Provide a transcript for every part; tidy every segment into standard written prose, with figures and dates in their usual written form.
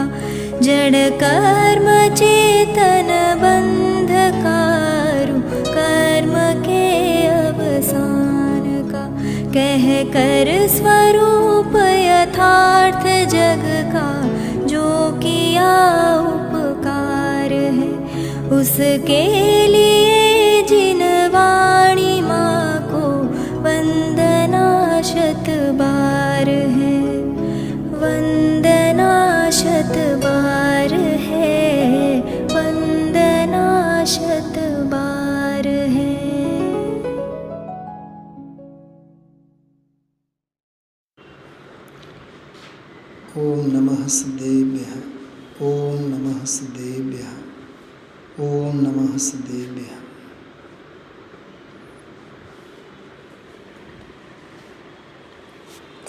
का जड़ कर्म चेतन बंधकारु कर्म के अवसान का कह कर स्वरूप यथार्थ जग का जो किया उपकार है उसके लिए जिन वाणी माँ को वंदना शत बार है वंदना शत बार है वंदना शत बार है। ओम नमः सिद्धेभ्यः ओम नमः सिद्धेभ्यः ओम नमः सिद्धेभ्यः।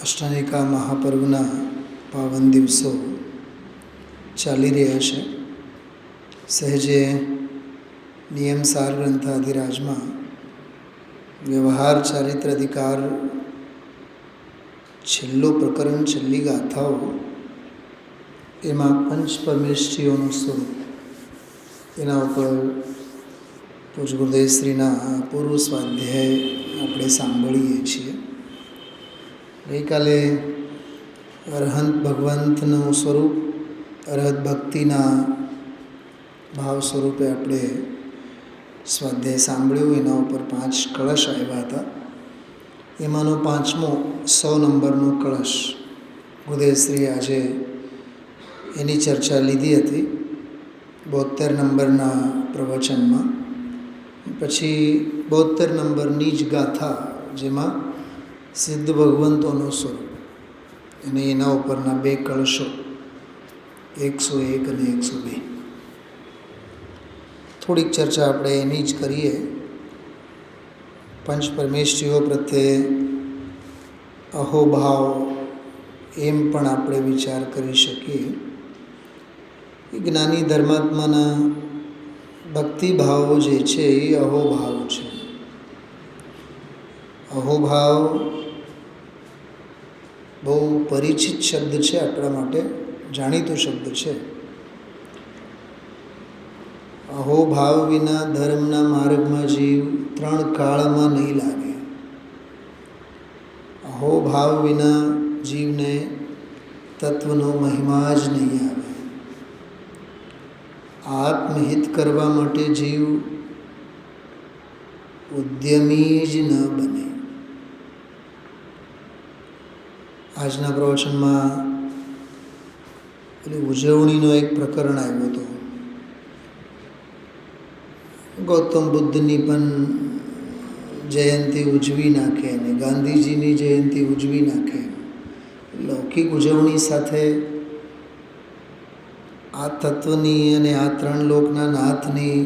અષ્ટાનિકા મહાપર્વના પાવન દિવસો ચાલી રહ્યા છે. સહેજે નિયમસાર ગ્રંથાધિરાજમાં વ્યવહાર ચારિત્ર અધિકાર છેલ્લો પ્રકરણ, છેલ્લી ગાથાઓ, એમાં પંચ પરમેષ્ઠીઓનું સ્વરૂપ, એના ઉપર પૂજ ગુરુદેવશ્રીના પૂર્વ સ્વાધ્યાય આપણે સાંભળીએ છીએ. ગઈકાલે અરહંત ભગવંતનું સ્વરૂપ, અરહત ભક્તિના ભાવ સ્વરૂપે આપણે સ્વાધ્યાય સાંભળ્યું. એના ઉપર 5 કળશ આવ્યા હતા. એમાંનો 5મો 100 નંબરનો કળશ ગુરુદેવશ્રીએ આજે એની ચર્ચા લીધી હતી 72 નંબરના પ્રવચનમાં. પછી 72 નંબરની જ ગાથા, જેમાં સિદ્ધ ભગવંતોનું સ્વરૂપ અને એના ઉપરના 2 કળશો 101 અને 102. થોડીક ચર્ચા આપણે એની જ કરીએ. પંચ પરમેષ્ઠીઓ પ્રત્યે અહોભાવ એમ પણ આપણે વિચાર કરી શકીએ. એ જ્ઞાની ધર્માત્માના ભક્તિભાવો જે છે એ અહોભાવ છે. અહોભાવ બહુ પરિચિત શબ્દ છે, આપણા માટે જાણીતો શબ્દ છે. અહોભાવ વિના ધર્મના માર્ગમાં જીવ 3 કાળમાં નહીં લાગે. અહોભાવ વિના જીવને તત્વનો મહિમા જ નહીં આવે. આત્મહિત કરવા માટે જીવ ઉદ્યમી જ ન બને. આજના પ્રવચનમાં પેલી ઉજવણીનો એક પ્રકરણ આવ્યો હતો. ગૌતમ બુદ્ધની પણ જયંતિ ઉજવી નાખે અને ગાંધીજીની જયંતિ ઉજવી નાખે. લૌકિક ઉજવણી સાથે આ તત્વની અને આ 3 લોકના નાથની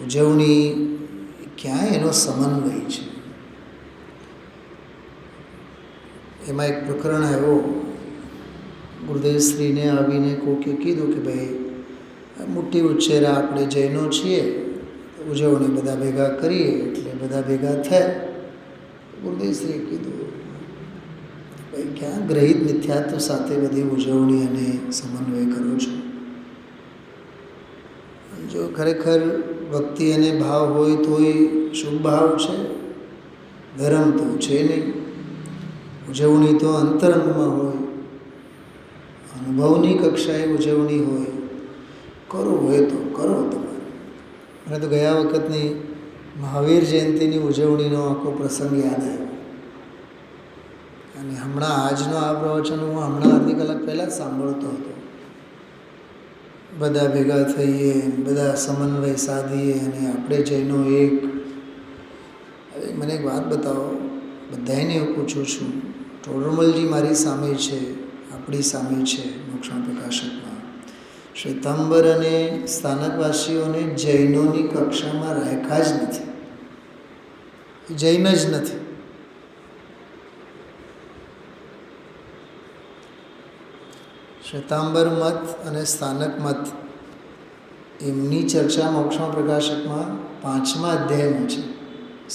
ઉજવણી, ક્યાંય એનો સમન્વય છે. એમાં એક પ્રકરણ આવ્યો. ગુરુદેવશ્રીને આવીને કોકે કીધું કે ભાઈ મોટી ઉચ્ચેરા આપણે જૈનો છીએ, ઉજવણી બધા ભેગા કરીએ. એટલે બધા ભેગા થયા. ગુરુદેવશ્રીએ કીધું ભાઈ ક્યાં ગ્રહિત મિથ્યાત્વ સાથે બધી ઉજવણી અને સમન્વય કરો છો? જો ખરેખર ભક્તિ અને ભાવ હોય તોય શુભ ભાવ છે, ધર્મ તો છે નહીં. ઉજવણી તો અંતરંગમાં હોય, અનુભવની કક્ષાએ ઉજવણી હોય. કરવું હોય તો કરો તમારે. મને તો ગયા વખતની મહાવીર જયંતિની ઉજવણીનો આખો પ્રસંગ યાદ આવ્યો. અને હમણાં આજનો આ પ્રવચન હું હમણાં અડધી કલાક પહેલાં જ સાંભળતો હતો. બધા ભેગા થઈએ, બધા સમન્વય સાધીએ અને આપણે જઈનો એક. હવે મને એક વાત બતાવો, બધાને એવું પૂછું છું. ટોડરમલજી મારી સામે છે, આપણી સામે છે મોક્ષણ પ્રકાશકમાં. શ્વેતાંબર અને સ્થાનકવાસીઓને જૈનોની કક્ષામાં રાખ્યા જ નથી. જૈન જ નથી. શ્વેતાંબર મત અને સ્થાનક મત એમની ચર્ચા મોક્ષણ પ્રકાશકમાં 5મા અધ્યાયમાં છે,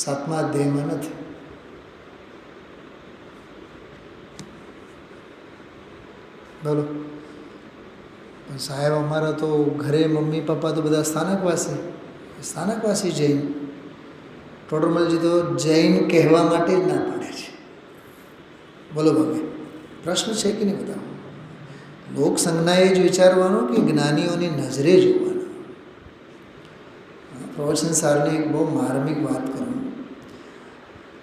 7મા અધ્યાયમાં નથી. બોલો પણ સાહેબ અમારા તો ઘરે મમ્મી પપ્પા તો બધા સ્થાનકવાસી જૈન. ટોડરમલજી તો જૈન કહેવા માટે જ ના પાડે છે. બોલો ભાવે પ્રશ્ન છે કે નહીં બતાવો? લોક સંજ્ઞાએ જ વિચારવાનું કે જ્ઞાનીઓની નજરે જોવાનું. પ્રવચન સારની એક બહુ માર્મિક વાત કરું.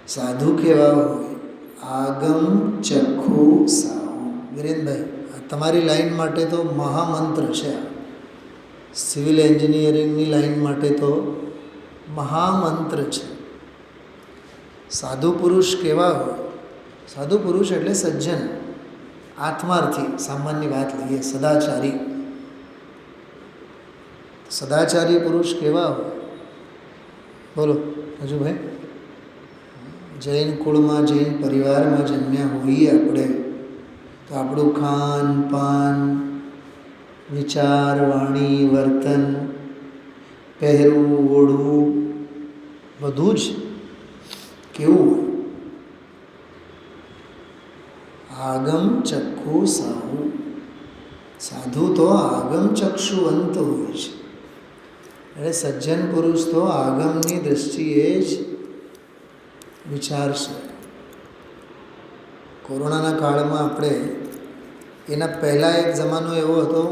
સાધુ કેવા હોય? આગમ ચખ્ખુ સાહુ. વિરેનભાઈ, તમારી લાઈન માટે તો મહામંત્ર છે. સિવિલ એન્જિનિયરિંગની લાઈન માટે તો મહામંત્ર છે. સાધુ પુરુષ કેવા હોય? સાધુ પુરુષ એટલે સજ્જન, આત્માર્થી. સામાન્ય વાત લઈએ, સદાચારી. સદાચારી પુરુષ કેવા હોય? બોલો હજુ ભાઈ. જૈન કુળમાં, જૈન પરિવારમાં જન્મ્યા હોઈએ આપણે તો આપણું ખાન પાન, વિચાર, વાણી, વર્તન, પહેરવું, ઓઢવું બધું જ કેવું હોય? આગમ ચક્ષુ સાહુ. સાધુ તો આગમ ચક્ષુવંત હોય છે. એટલે સજ્જન પુરુષ તો આગમની દૃષ્ટિએ જ વિચારશે. કોરોનાના કાળમાં આપણે, એના પહેલાં એક જમાનો એવો હતો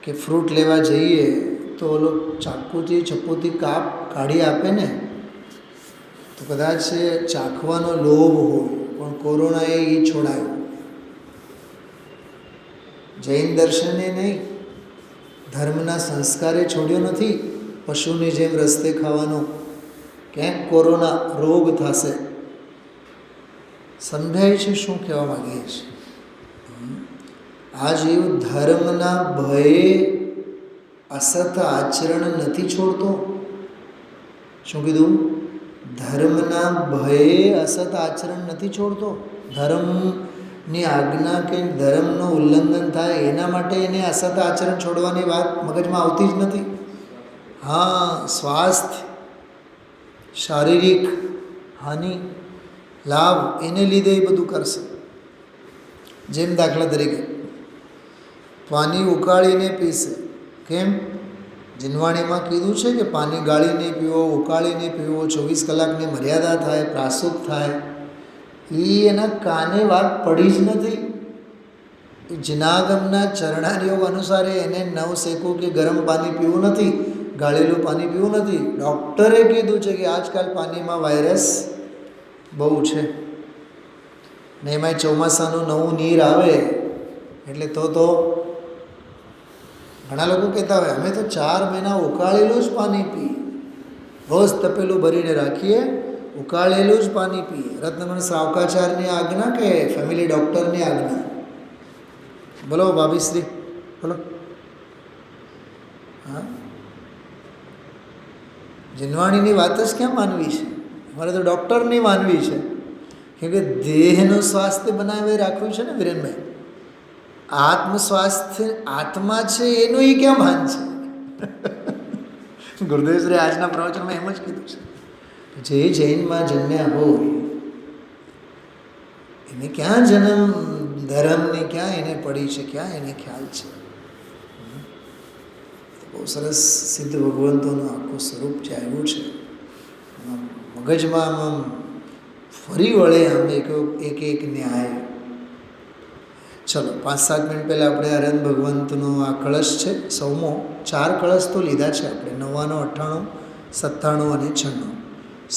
કે ફ્રૂટ લેવા જઈએ તો ઓલો ચાકુથી ચપ્પુથી કાઢી આપે ને તો કદાચ ચાખવાનો લોભ હોય, પણ કોરોનાએ એ છોડાયો. જૈન દર્શને નહીં, ધર્મના સંસ્કારે છોડ્યો નથી. પશુની જેમ રસ્તે ખાવાનો, ક્યાંક કોરોના રોગ થશે. સમજાય છે શું કહેવા માગીએ છીએ? આ જીવ ધર્મના ભયે અસત આચરણ નથી છોડતો. શું કીધું? ધર્મના ભયે અસત આચરણ નથી છોડતો. ધર્મની આજ્ઞા કે ધર્મનું ઉલ્લંઘન થાય એના માટે એને અસત આચરણ છોડવાની વાત મગજમાં આવતી જ નથી. હા, સ્વાસ્થ્ય, શારીરિક હાનિ, લાભ એને લીધે એ બધું કરશે. જેમ દાખલા તરીકે પાણી ઉકાળીને પીશે. કેમ? જીનવાણીમાં કીધું છે કે પાણી ગાળીને પીવો, ઉકાળીને પીવો, 24 કલાકની મર્યાદા થાય, પ્રાસુક થાય. એ એના કાને વાત પડી જ નથી. એ જનાગમના ચરણારીઓ અનુસારે એને નવ શેકવું કે ગરમ પાણી પીવું નથી, ગાળેલું પાણી પીવું નથી. ડૉક્ટરે કીધું છે કે આજકાલ પાણીમાં વાયરસ બહુ છે ને એમાંય ચોમાસાનું નવું નીર આવે એટલે તો ઘણા લોકો કહેતા હોય અમે તો 4 મહિના ઉકાળેલું જ પાણી પીએ, રોજ તપેલું ભરીને રાખીએ, ઉકાળેલું જ પાણી પીએ. રત્નમણ શ્રાવકાચાર્યની આજ્ઞા કે ફેમિલી ડૉક્ટરની આજ્ઞા? બોલો ભાભીશ્રી, બોલો. હા, જીનવાણીની વાત જ ક્યાં માનવી છે? અમારે તો ડૉક્ટરની માનવી છે. કેમ કે દેહનું સ્વાસ્થ્ય બનાવી રાખવું છે ને વિરેનભાઈ. આત્મ સ્વાસ્થ્ય આત્મા છે એનું એ ક્યાં ભાન છે? ગુરુદેવશ્રી આજના પ્રવચનમાં એમ જ કીધું છે જે જૈનમાં જન્મ્યા હોય એને ક્યાં જન્મ ધર્મની ક્યાં એને પડી છે, ક્યાં એને ખ્યાલ છે? બહુ સરસ સિદ્ધ ભગવંતોનું આખું સ્વરૂપ જે આવ્યું છે મગજમાં આમ ફરી વળે આમ એક ન્યાય. ચલો 5-7 મિનિટ પહેલાં આપણે આનંદ ભગવંતનો આ કળશ છે 100મો. 4 કળશ તો લીધા છે આપણે, 99, 98, 97 અને 96.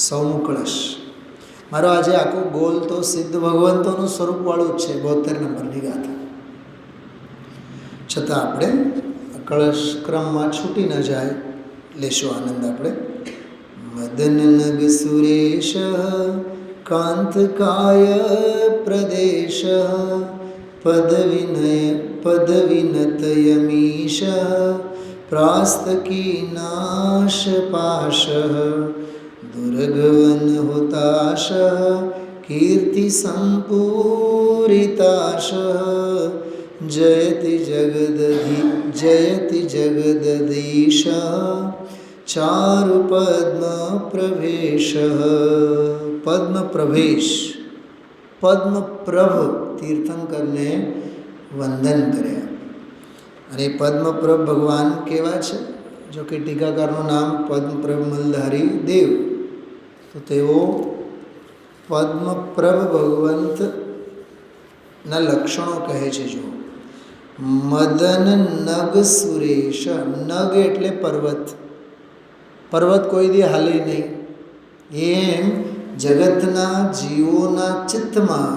100મો કળશ મારો આજે આખો ગોલ તો સિદ્ધ ભગવંતોનું સ્વરૂપવાળું જ છે. 72 નંબરની ગાથા. છતાં આપણે કળશ ક્રમમાં છૂટી ન જાય, લેશો આનંદ આપણે. મદન નગ સુરેશ કાંતકાય પ્રદેશ પદવિનતયમીશ પ્રાસ્તકીનાશ પાશ દુર્ગવન હોતાશ કીર્તિ સંપૂરિતાશ જયતિ જગદધીશ ચારુ પદ્મ પ્રવેશ. પદ્મ પ્રવેશ, પદ્મપ્રભ તીર્થંકરને વંદન કર્યા. અને પદ્મપ્રભ ભગવાન કેવા છે? જો કે ટીકાકારનું નામ પદ્મપ્રભ મલધારી દેવ, તો તેઓ પદ્મપ્રભ ભગવંતના લક્ષણો કહે છે. જો મદન નગ સુરેશ, નગ એટલે પર્વત, પર્વત કોઈ દી હાલે નહીં, એમ જગતના જીવોના ચિત્તમાં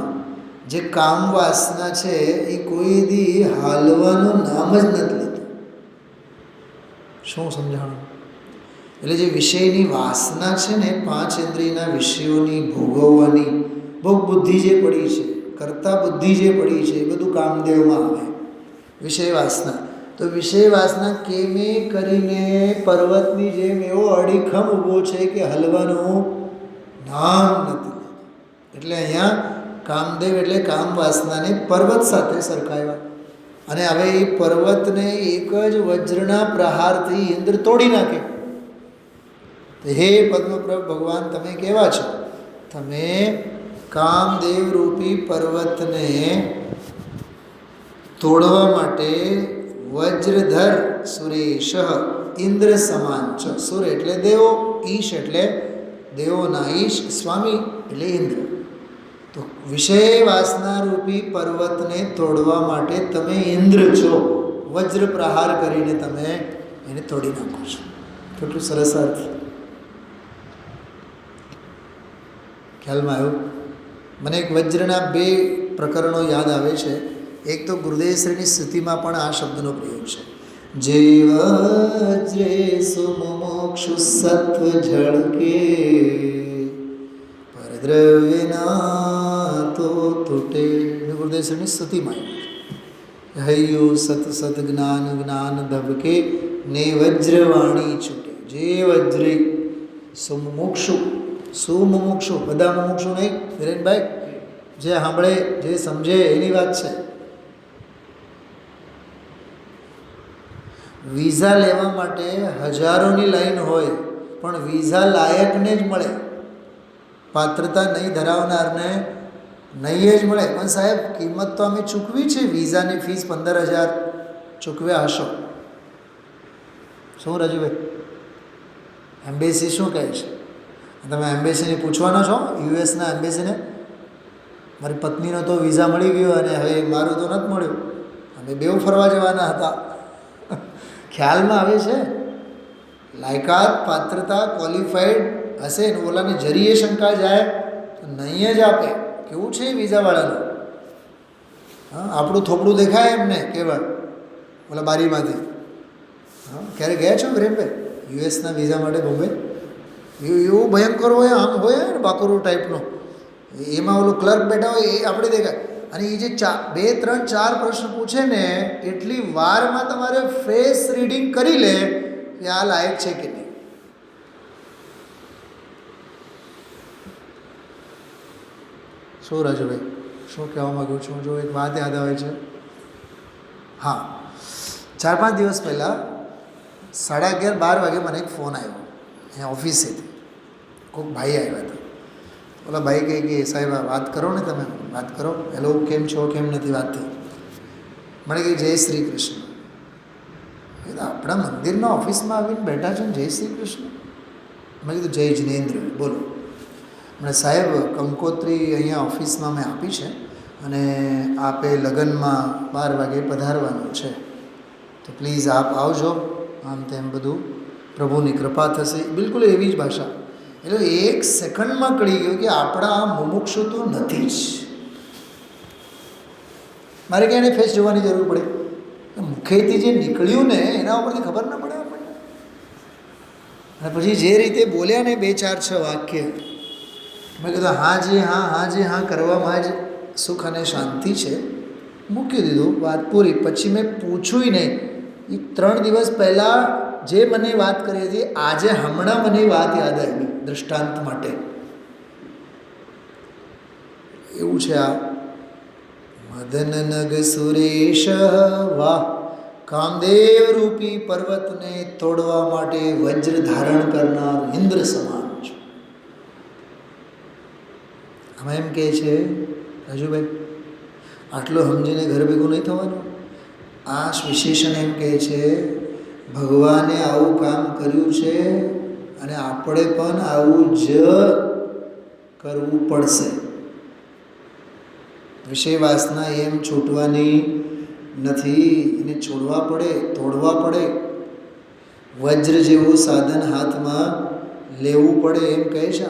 જે કામ વાસના છે એ કોઈ દી હાલવાનું નામ જ નથી લેતું. શું સમજાણું? એટલે જે વિષયની વાસના છે ને, 5 ઇન્દ્રિયના વિષયોની ભોગવવાની ભોગ બુદ્ધિ જે પડી છે, કરતા બુદ્ધિ જે પડી છે, એ બધું કામદેવમાં આવે. વિષય વાસના, તો વિષય વાસના કેમે કરીને પર્વતની જેમ એવો અડીખમ ઊભો છે કે હલવાનું નામ નથી. એટલે અહીંયા કામદેવ એટલે કામ વાસનાને પર્વત સાથે સરખાવ્યા. અને હવે એ પર્વતને એક જ વજ્રના પ્રહારથી ઇન્દ્ર તોડી નાખે. તો હે પદ્મપ્રભ ભગવાન, તમે કેવા છો? તમે કામદેવ રૂપી પર્વતને તોડવા માટે વજ્રધર સુરેશ ઇન્દ્ર સમાન છો. સુર એટલે દેવો, ઈશ એટલે દેવોના ઈશ, સ્વામી એટલે ઇન્દ્ર. તો વિષય વાસના રૂપી પર્વતને તોડવા માટે તમે ઇન્દ્ર છો. વજ્ર પ્રહાર કરીને તમે એને તોડી નાખો છો. કેટલું સરસ અર્થ! ખ્યાલમાં આવ્યું? મને એક વજ્રના 2 પ્રકરણો યાદ આવે છે. એક તો ગુરુદેવશ્રીની સ્તુતિમાં પણ આ શબ્દનો પ્રયોગ છે. જે વજ્રે સુમોક્ષુ સત્વ ઝળકે, પરદ્રવ્યના તો તૂટે. ગુરુદેવશ્રીની સ્તુતિમાં હૈયું સત સત જ્ઞાન જ્ઞાન ધબકે, ને વજ્રવાણી છૂટે. જે વજ્રે સુમોક્ષુ, સુમુમુક્ષુ, બધા મુમુક્ષુ નહીં વિરેનભાઈ, જે સાંભળે જે સમજે એની વાત છે. વિઝા લેવા માટે હજારોની લાઈન હોય, પણ વિઝા લાયકને જ મળે, પાત્રતા નહીં ધરાવનારને નહીં જ મળે. પણ સાહેબ, કિંમત તો અમે ચૂકવી છે, વિઝાની ફીસ 15,000 ચૂકવ્યા હશો. શું રાજુભાઈ, એમ્બેસી શું કહે છે? તમે એમ્બેસીને પૂછવાના છો, યુએસના એમ્બેસીને, મારી પત્નીનો તો વિઝા મળી ગયો અને હવે મારું તો નથી મળ્યું, અમે બેઉ ફરવા જવાના હતા. ખ્યાલમાં આવે છે? લાયકાત, પાત્રતા, ક્વોલિફાઈડ હશે ને ઓલાને જરીએ શંકા જાય તો નહીં જ આપે. કેવું છે વિઝાવાળાનું? હા, આપણું થોપડું દેખાય એમને કેવળ ઓલા બારીમાંથી. હા, ક્યારે ગયા છો વિરેનભાઈ યુએસના વિઝા માટે બોમ્બે? એવું ભયંકર હોય, આમ હોય ને બાકોરો ટાઈપનો, એમાં ઓલું ક્લર્ક બેઠા હોય એ આપણે દેખાય. અને એ જે 2, 3, 4 પ્રશ્ન પૂછે ને, એટલી વારમાં તમારે ફેસ રીડિંગ કરી લે કે આ લાયક છે કે નહીં. શું રાજુભાઈ, શું કહેવા માગું છું? જો એક વાત યાદ આવે છે. હા, 4-5 દિવસ પહેલાં 11:30 12 વાગે મને એક ફોન આવ્યો અહીંયા ઓફિસેથી. કોઈક ભાઈ આવ્યા હતા. ઓલા ભાઈ કહે કે સાહેબ વાત કરો ને, તમે વાત કરો. હેલો, કેમ છો, કેમ નથી? વાત થઈ. મને કહે જય શ્રી કૃષ્ણ. આપણા મંદિરના ઓફિસમાં આવીને બેઠા છો ને જય શ્રી કૃષ્ણ? મેં કીધું જય જિનેન્દ્ર, બોલો. મને સાહેબ કંકોત્રી અહીંયા ઓફિસમાં મેં આપી છે અને આપે લગ્નમાં 12 વાગે પધારવાનું છે, તો પ્લીઝ આપ આવજો. આમ તેમ બધું પ્રભુની કૃપા થશે. બિલકુલ એવી જ ભાષા. એટલે 1 સેકન્ડમાં કળી ગયું કે આપણા મુમુક્ષુ તો નથી જ. મારે ક્યાં એને ફેસ જોવાની જરૂર પડે? મુખેથી જે નીકળ્યું ને એના ઉપરથી ખબર ના પડે આપણને. અને પછી જે રીતે બોલ્યા ને 2, 4, 6 વાક્ય, મેં કીધું હાજી હા, હાજી હા કરવામાં જ સુખ અને શાંતિ છે. મૂકી દીધું, વાત પૂરી. પછી મેં પૂછ્યું નહીં. એ 3 દિવસ પહેલાં જે મને વાત કરી હતી, આજે હમણાં મને વાત યાદ આવી દૃષ્ટાંત માટે. એવું છે આ મદન નગ સુરેશ, વાહ! કામદેવ રૂપી પર્વતને તોડવા માટે વજ્ર ધારણ કરનાર ઇન્દ્ર સમાન છે. આમાં એમ કહે છે રાજુભાઈ, આટલું સમજીને ઘર ભેગું નહીં થવાનું. આ વિશેષણ એમ કહે છે ભગવાને આવું કામ કર્યું છે અને આપણે પણ આવું જ કરવું પડશે. વિષય વાસના એમ છૂટવાની નથી, એને છોડવા પડે, તોડવા પડે. વજ્ર જેવું સાધન હાથમાં લેવું પડે એમ કહે છે.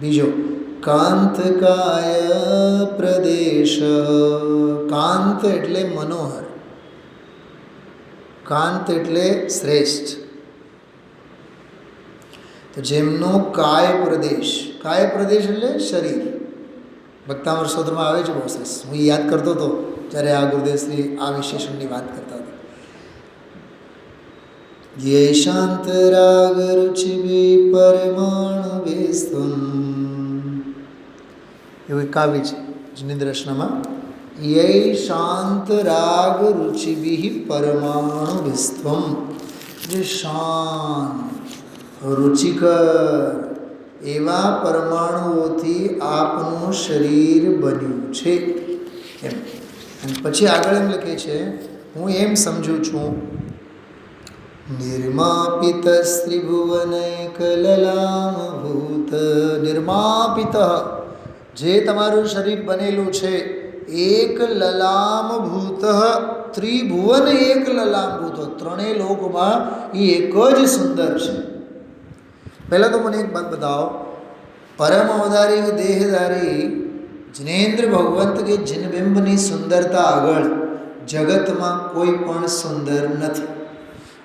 બીજો કાંત કાય પ્રદેશ. કાંત એટલે મનોહર, કાંત એટલે શ્રેષ્ઠ. તો જેમનો કાય પ્રદેશ એટલે શરીર. ભક્તામૃત સ્તોત્રમાં આવે છે બહુ સરસ. હું યાદ કરતો હતો જ્યારે આ ગુરુદેવશ્રી આ વિશેષણની વાત કરતા હતા. યે શાંત રાગ રુચિ પરમાણુ વેસ્તમ, એવું કાવ્ય છે જિનેન્દ્ર રચનામાં. યે શાંત રાગ રુચિભિ પરમાણુ વિસ્ત્વમ, જે શાંત રુચિકર એવા પરમાણુઓથી આપનું શરીર બન્યું છે એમ. અને પછી આગળ એમ લખે છે હું એમ સમજું છું નિર્માપિત ત્રિભુવનૈકલલામ ભૂત. નિર્માપિત, જે તમારું શરીર બનેલું છે, એક લલામ ભૂત ત્રિભુવન એક લલામ ભૂત, ત્રણેય લોકમાં એ એક જ સુંદર છે. પહેલાં તો મને એક વાત બતાવો, પરમ અવતારી દેહધારી જિનેન્દ્ર ભગવંત કે જિનબિંબની સુંદરતા આગળ જગતમાં કોઈ પણ સુંદર નથી.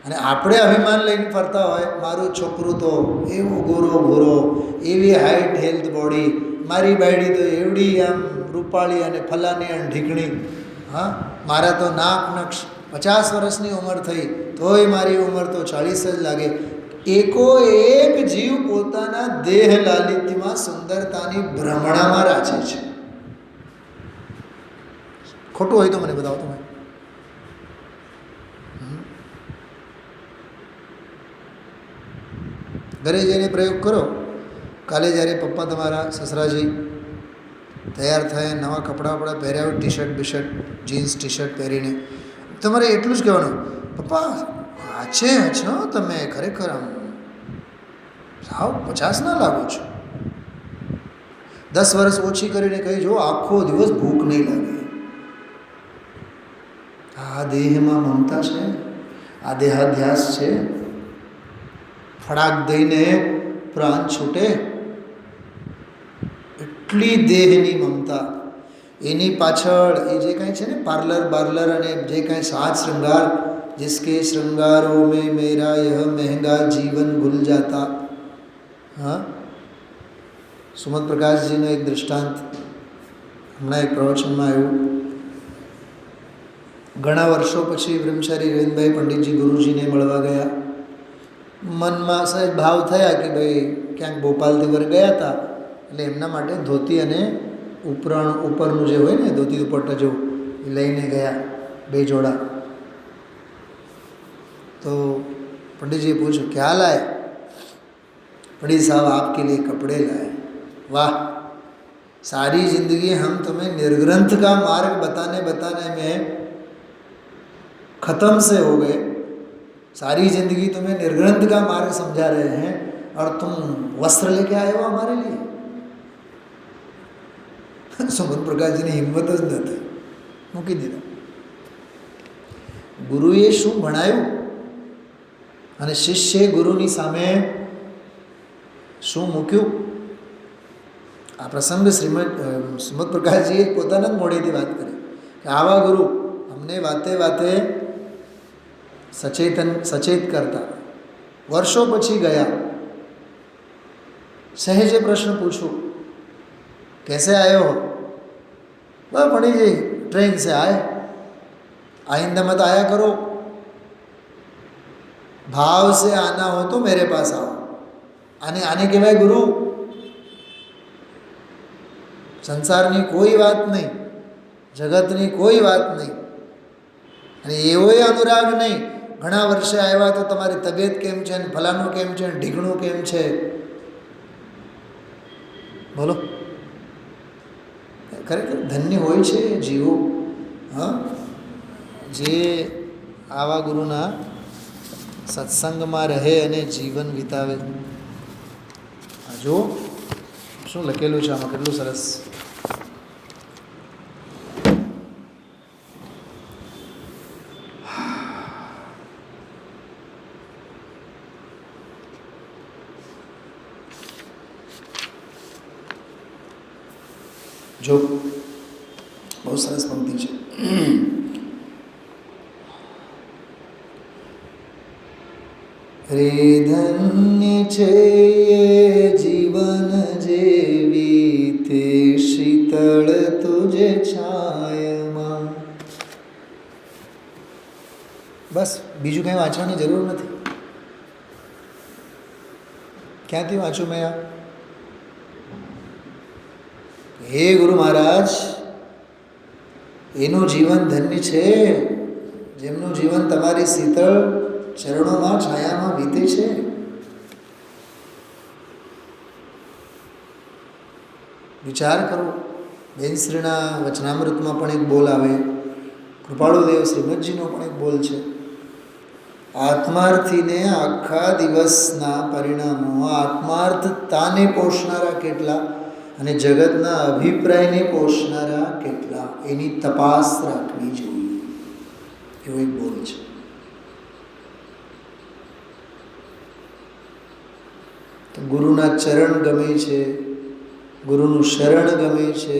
અને આપણે અભિમાન લઈને ફરતા હોય મારું છોકરું તો એવો ગોરો ભૂરો, એવી હાઈટ હેલ્થ બોડી, મારી બાયડી તો એવડી આમ રૂપાળી અને ફલાની અને ઢીકણી. હા, મારા તો નાક નક્ષ 50 વર્ષની ઉંમર થઈ તોય મારી ઉંમર તો 40 જ લાગે. એકો એક જીવ પોતાના દેહ લાલિત્યમાં સુંદરતાની ભ્રમણામાં રાચે છે. ખોટું હોય તો મને બતાવો તમે. ઘરે જઈને પ્રયોગ કરો. કાલે જ્યારે પપ્પા તમારા સસરાજી તૈયાર થયા, નવા કપડાં વપડા પહેર્યા હોય, ટી-શર્ટ બીશર્ટ જીન્સ ટી શર્ટ પહેરીને, તમારે એટલું જ કહેવાનું, પપ્પા વાંચે છો તમે, ખરેખર આમ સાવ 50 ના લાગો છો. 10 વર્ષ ઓછી કરીને કહી જો આખો દિવસ ભૂખ નહીં લાગે. આ દેહમાં મમતા છે, આ દેહાધ્યાસ છે. ફડાક દઈને પ્રાણ છૂટે એટલી દેહની મમતા. એની પાછળ એ જે કાંઈ છે ને પાર્લર બાર્લર અને જે કાંઈ સાજ શ્રૃંગાર, जिसके श्रृंगारों में मेरा यह महंगा जीवन भूल जाता. हाँ, સુમત પ્રકાશજીનો એક દૃષ્ટાંત હમણાં એક પ્રવચનમાં આવ્યું. ઘણા વર્ષો પછી બ્રહ્મચારી રવિન્દ્રભાઈ પંડિતજી ગુરુજીને મળવા ગયા. મનમાં સહેજ ભાવ થયા કે ભાઈ ક્યાંક ભોપાલથી વર ગયા હતા, એટલે એમના માટે ધોતી અને ઉપરનું જે હોય ને ધોતી દુપટ્ટા જેવું એ લઈને ગયા, 2 જોડા. तो पंडित जी पूछो क्या लाए? पंडित साहब आपके लिए कपड़े लाए. वाह, सारी जिंदगी हम तुम्हें निर्ग्रंथ का मार्ग बताने बताने में ख़त्म से हो गए. सारी जिंदगी तुम्हें निर्ग्रंथ का मार्ग समझा रहे हैं और तुम वस्त्र लेके आए हो हमारे लिए. सुमन प्रकाश जी ने हिम्मत ज નથી, મૂકી દીધા. ગુરુએ શું ભણાયું અને શિષ્ય ગુરુની સામે શું મૂક્યું? આ પ્રસંગ સુમત પ્રકાશજીએ પોતાના જ મોઢેથી વાત કરી કે આવા ગુરુ અમને વાતે વાતે સચેત કરતા. વર્ષો પછી ગયા, સહેજે પ્રશ્ન પૂછું, कैसे आए हो? बस पंडित जी ट्रेन से आए, आइंदा मत आया करो, भाव से आना हो तो मेरे पास आओ. आने के भाई गुरु, સંસારની કોઈ વાત નહીં, જગતની કોઈ વાત નહીં, અને એવોય અનુરાગ નહીં. ઘણા વર્ષે આવ્યા તો તમારી તબિયત કેમ છે, ને ફલાનું કેમ છે, ને ઢીકણું કેમ છે, બોલો. ખરેખર ધન્ય હોય છે જીવો. હા, જે આવા ગુરુના સત્સંગમાં રહે અને જીવન વિતાવે. જો શું લખેલું છે આમાં, કેટલું સરસ. જો બહુ સરસ પંક્તિ છે. રે ધન્ય છે જીવન જેવી તે શીતળ તુજે છાયમાં. બસ બીજું કંઈ વાંચવાની જરૂર નથી. ક્યાંથી વાંચું મેં આ? હે ગુરુ મહારાજ, એનું જીવન ધન્ય છે જેમનું જીવન તમારી શીતળ ચરણોમાં છાયામાં વીતે છે. વિચાર કરો. બેનશ્રીના વચનામૃતમાં પણ એક બોલ આવે, કૃપાળુદેવ શ્રીમદજીનો પણ એક બોલ છે. આત્માર્થીને આખા દિવસના પરિણામો આત્માર્થતાને પોષનારા કેટલા અને જગતના અભિપ્રાયને પોષનારા કેટલા, એની તપાસ રાખવી જોઈએ. એવો એક બોલ છે. તો ગુરુના ચરણ ગમે છે, ગુરુનું શરણ ગમે છે,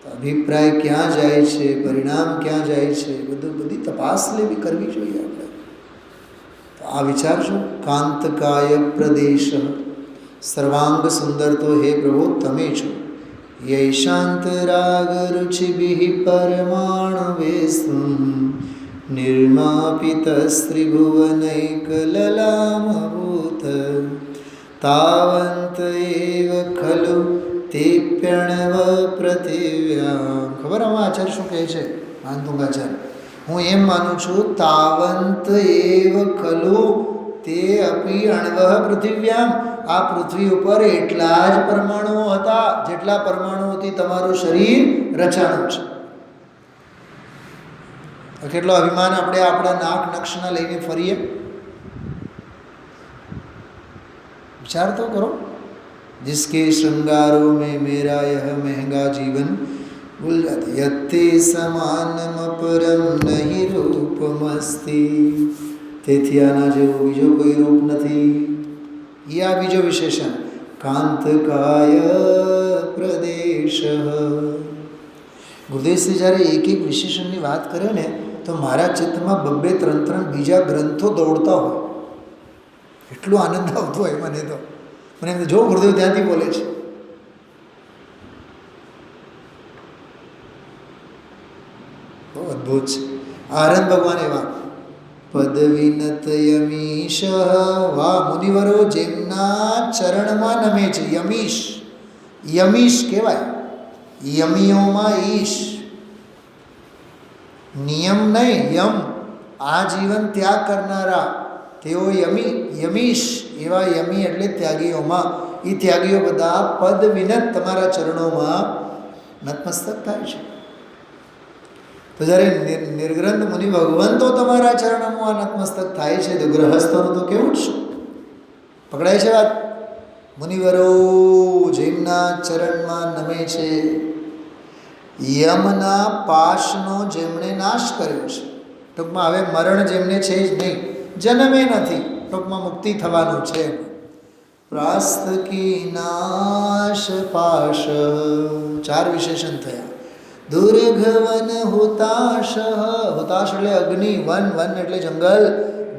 તો અભિપ્રાય ક્યાં જાય છે, પરિણામ ક્યાં જાય છે, બધી તપાસ લેવી કરવી જોઈએ આપણે. તો આ વિચારજો. કાંતકાય પ્રદેશ સર્વાંગ સુંદર તો હે પ્રભુ તમે છો. યૈશાંત રાગ રુચિભિ પરમાણુ વેસ્તુમ નિર્માપિત સ્ત્રીભુવનૈક લલામભૂત તાવંત એવ ખલુ તેપ્યણવ પૃથિવ્યામ. ખબર આમાં આચાર્ય શું કહે છે? માનતુંગાચાર્ય, હું એમ માનું છું, તાવંત એવ ખલુ તે અપી અણવ પૃથિવ્યામ. આ પૃથ્વી ઉપર એટલા જ પરમાણુઓ હતા જેટલા પરમાણુઓથી તમારું શરીર રચાણું છે. કેટલો અભિમાન આપણે આપણા નાક નક્ષના લઈને ફરીએ. विचार तो करो. जिसके श्रृंगारों में मेरा यह महंगा जीवन भूल जाते यत्ते समानम परम नहीं रूपमस्ति. તેથી આના જેવો બીજો કોઈ રૂપ નથી. એ આ બીજો વિશેષણ કાંતકાય પ્રદેશ. ગુરુદેવશ્રી જ્યારે એક એક વિશેષણની વાત કરે ને તો મારા ચિત્તમાં 2-3 બીજા ગ્રંથો દોડતા હોય. એટલો આનંદ આવતો હોય મને તો. મને એમ જો ગુરુદેવ ત્યાંથી બોલે છે. બહુ અદ્ભુત છે. આનંદ ભગવાન એવા પદવિનત યમીશ. વાહ મુનિવરો જેમના ચરણમાં નમે છે. યમીશ, યમીશ કહેવાય. યમીઓમાં ઈશ, નિયમ નહીં યમ. આ જીવન ત્યાગ કરનારા તેઓ યમીશ. એવા યમી એટલે ત્યાગીઓમાં. એ ત્યાગીઓ બધા પદ વિનત તમારા ચરણોમાં નતમસ્તક થાય છે. તો જ્યારે નિર્ગ્રંથ મુનિ ભગવંતો તમારા ચરણોમાં નતમસ્તક થાય છે તો ગૃહસ્થોનું તો કેવું જ શું પકડાય છે વાત. મુનિવરો જેમના ચરણમાં નમે છે, યમના પાશનો જેમણે નાશ કર્યો છે. ટૂંકમાં હવે મરણ જેમને છે જ નહીં, જન્મે નથી, ટૂંકમાં મુક્તિ થવાનું છે. પ્રાસ્તકી નાશ પાશ. 4 વિશેષણ થયા. દુર્ઘવન હુતાશ. હુતાશ એટલે અગ્નિ, વન, વન એટલે જંગલ,